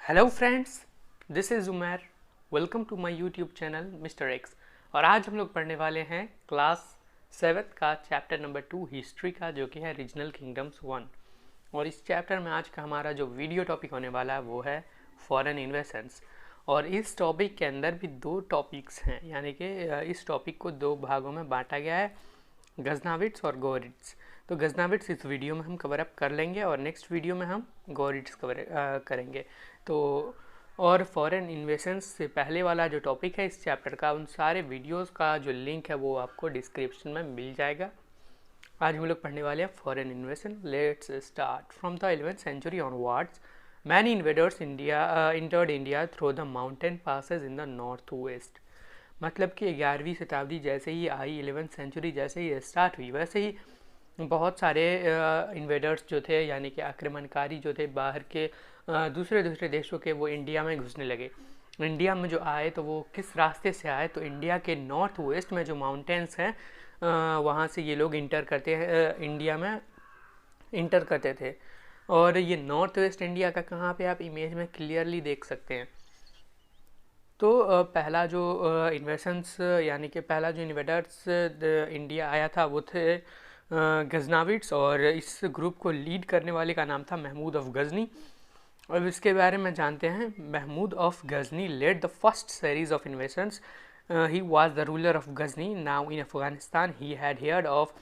Hello friends, this is Umar. Welcome to my YouTube channel mister X. और आज हम लोग पढ़ने वाले हैं क्लास 7 का चैप्टर नंबर 2 हिस्ट्री का, जो कि है रीजनल किंगडम्स 1। और इस चैप्टर में आज का हमारा जो वीडियो टॉपिक होने वाला है वो है फॉरेन इन्वेशंस। और इस टॉपिक के अंदर भी दो टॉपिक्स हैं, यानी कि इस टॉपिक को दो भागों में बांटा गया है, गजनाविड्स और गोरिड्स। तो गजनाविड्स इस वीडियो में हम कवर अप कर लेंगे और नेक्स्ट वीडियो में हम गोरिड्स कवर करेंगे। तो और फॉरेन इन्वेशंस से पहले वाला जो टॉपिक है इस चैप्टर का, उन सारे वीडियोस का जो लिंक है वो आपको डिस्क्रिप्शन में मिल जाएगा। आज हम लोग पढ़ने वाले हैं foreign invasion. Let's start. From the 11th century onwards many invaders entered India through the mountain passes in the north west. मतलब कि 11वीं शताब्दी जैसे ही आई, 11th सेंचुरी जैसे ही स्टार्ट हुई, वैसे ही बहुत सारे इन्वेडर्स जो थे, यानी कि आक्रमणकारी जो थे बाहर के दूसरे दूसरे देशों के, वो इंडिया में घुसने लगे। इंडिया में जो आए तो वो किस रास्ते से आए, तो इंडिया के नॉर्थ वेस्ट में जो माउंटेन्स हैं वहाँ से ये लोग इंडिया में इंटर करते थे। और ये नॉर्थ वेस्ट इंडिया का कहाँ पे आप इमेज में क्लियरली देख सकते हैं। तो पहला जो इन्वेशंस यानी कि पहला जो इन्वेडर्स इंडिया आया था वो थे गजनाविड्स, और इस ग्रुप को लीड करने वाले का नाम था महमूद ऑफ गजनी। और इसके बारे में जानते हैं। Mahmud of Ghazni led the first series of invasions. He was the ruler of Ghazni now in Afghanistan. He had heard of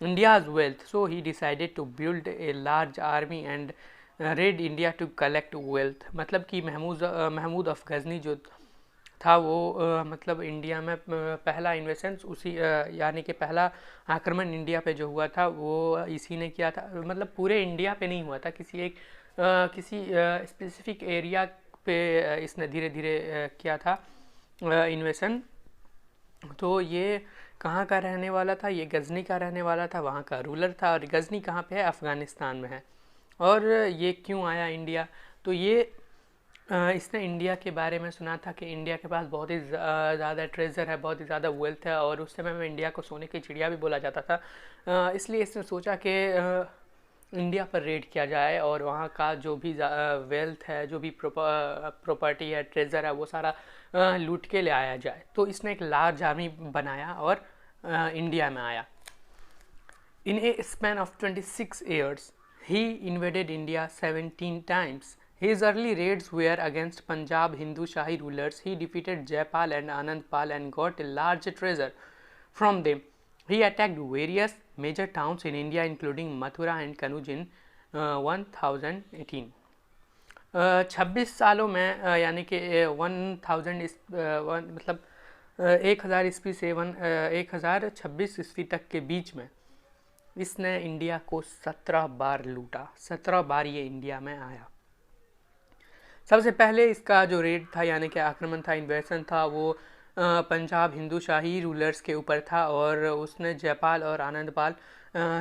India's wealth, so he decided to build a large army and raid India to collect wealth। मतलब कि Mahmood of Ghazni जो था वो मतलब India में पहला investment उसी यानी कि पहला आक्रमण इंडिया पे जो हुआ था वो इसी ने किया था। मतलब पूरे इंडिया पे नहीं हुआ था, किसी स्पेसिफिक एरिया पे इसने धीरे धीरे किया था इन्वेशन। तो ये कहाँ का रहने वाला था, ये गजनी का रहने वाला था, वहाँ का रूलर था। और गजनी कहाँ पे है, अफ़गानिस्तान में है। और ये क्यों आया इंडिया, तो ये इसने इंडिया के बारे में सुना था कि इंडिया के पास बहुत ही ज़्यादा ट्रेजर है, बहुत ही ज़्यादा वेल्थ है, और उस समय में इंडिया को सोने की चिड़िया भी बोला जाता था। इसलिए इसने सोचा कि इंडिया पर रेड किया जाए और वहाँ का जो भी वेल्थ है, जो भी प्रॉपर्टी है, ट्रेजर है, वो सारा लूट के ले आया जाए। तो इसने एक लार्ज आर्मी बनाया और इंडिया में आया। In a span of 26 years, he invaded India 17 times. His early raids were against Punjab Hindu Shahi rulers. He defeated Jaipal and Anandpal and got a large treasure from them. He attacked various major towns in India including Mathura and Kanuj in 1018. 26 सालों में यानी कि 1000 मतलब 1000 ईस्वी से 1026 ईस्वी तक के बीच में इसने इंडिया को 17 बार लूटा। 17 बार ये इंडिया में आया। सबसे पहले इसका जो रेड था यानी कि आक्रमण था, इन्वेशन था, वो पंजाब हिंदू शाही रूलर्स के ऊपर था। और उसने जयपाल और आनंदपाल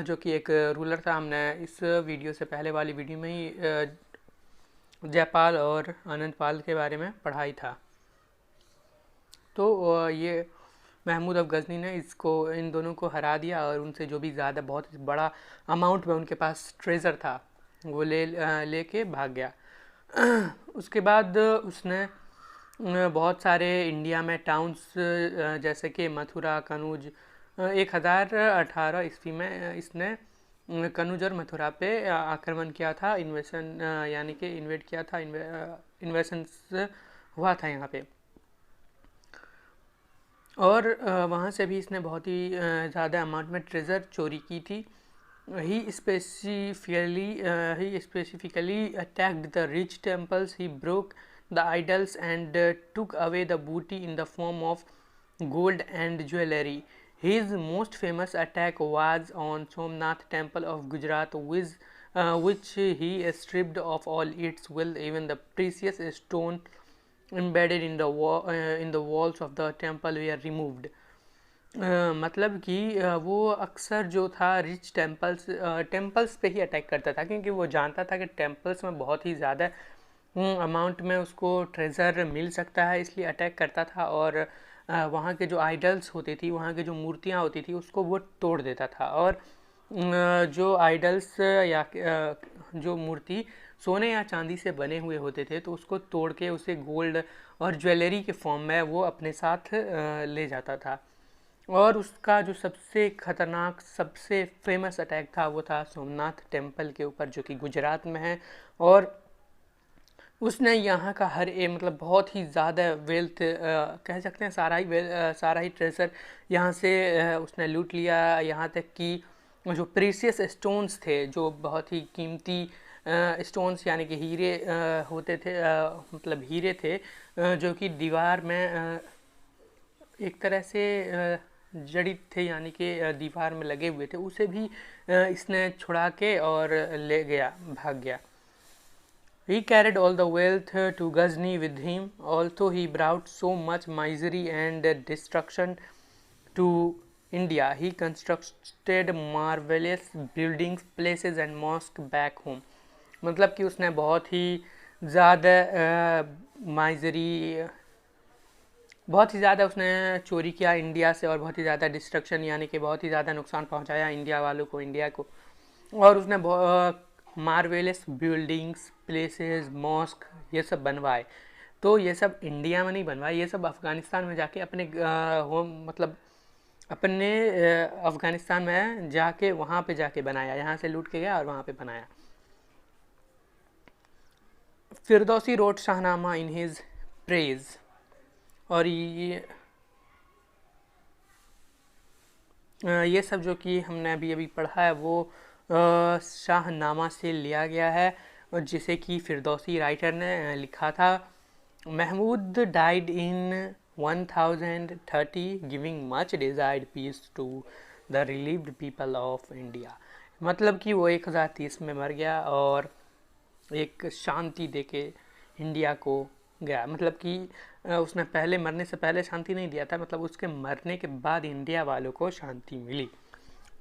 जो कि एक रूलर था, हमने इस वीडियो से पहले वाली वीडियो में ही जयपाल और आनंदपाल के बारे में पढ़ाई था। तो ये महमूद ऑफ गजनी ने इन दोनों को हरा दिया और उनसे जो भी ज़्यादा बहुत बड़ा अमाउंट में उनके पास ट्रेजर था वो लेके भाग गया। उसके बाद उसने बहुत सारे इंडिया में टाउन्स जैसे कि मथुरा, कनूज, 1018 ईस्वी में इसने कनूज और मथुरा पे आक्रमण किया था, इन्वेशन यानी कि इन्वेड किया था, इन्वेशन हुआ था यहाँ पे। और वहाँ से भी इसने बहुत ही ज़्यादा अमाउंट में ट्रेजर चोरी की थी। He specifically attacked the rich temples. He broke the idols and took away the booty in the form of gold and jewelry. His most famous attack was on Somnath Temple of Gujarat, which he stripped of all its wealth, even the precious stone embedded in the walls of the temple were removed. मतलब कि वो अक्सर जो था rich temples पे ही attack करता था, क्योंकि वो जानता था कि टेम्पल्स में बहुत ही ज़्यादा अमाउंट में उसको ट्रेजर मिल सकता है, इसलिए अटैक करता था। और वहाँ के जो आइडल्स होती थी, वहाँ की जो मूर्तियाँ होती थी, उसको वो तोड़ देता था। और जो आइडल्स या जो मूर्ति सोने या चांदी से बने हुए होते थे, तो उसको तोड़ के उसे गोल्ड और ज्वेलरी के फॉर्म में वो अपने साथ ले जाता था। और उसका जो सबसे खतरनाक, सबसे फेमस अटैक था वो था सोमनाथ टेम्पल के ऊपर, जो कि गुजरात में है। और उसने यहाँ का हर मतलब बहुत ही ज़्यादा वेल्थ कह सकते हैं, सारा ही ट्रेजर यहाँ से उसने लूट लिया। यहाँ तक कि जो प्रीसियस स्टोन्स थे, जो बहुत ही कीमती स्टोन्स यानी कि हीरे होते थे, मतलब हीरे थे, जो कि दीवार में एक तरह से जड़ित थे, यानी कि दीवार में लगे हुए थे, उसे भी इसने छुड़ा के और ले गया, भाग गया। He carried all the wealth to Ghazni with him. Although he brought so much misery and destruction to India, he constructed marvelous buildings, places and mosques back home. मतलब कि उसने बहुत ही ज़्यादा बहुत ही ज़्यादा उसने चोरी किया इंडिया से, और बहुत ही ज़्यादा डिस्ट्रक्शन यानी कि बहुत ही ज़्यादा नुकसान पहुंचाया इंडिया वालों को, इंडिया को। और उसने मार्वेलस बिल्डिंग्स, प्लेसेस, मॉस्क ये सब बनवाए। तो ये सब इंडिया में नहीं बनवाए, ये सब अफ़गानिस्तान में जाके अपने होम मतलब अपने अफ़गानिस्तान में जाके वहाँ पे जाके बनाया। यहाँ से लूट के गया और वहाँ पे बनाया। Firdausi wrote Shahnama in his praise. और ये सब जो कि हमने अभी पढ़ा है वो शाहनामा से लिया गया है, और जिसे कि फिरदौसी राइटर ने लिखा था। Mahmud died in 1030 giving much desired peace to the relieved people of India. मतलब कि वो 1030 में मर गया और एक शांति देके इंडिया को गया। मतलब कि उसने पहले मरने से पहले शांति नहीं दिया था, मतलब उसके मरने के बाद इंडिया वालों को शांति मिली।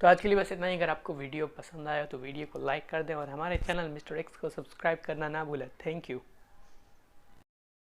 तो आज के लिए बस इतना ही। अगर आपको वीडियो पसंद आया तो वीडियो को लाइक कर दें और हमारे चैनल मिस्टर एक्स को सब्सक्राइब करना ना भूलें। Thank you.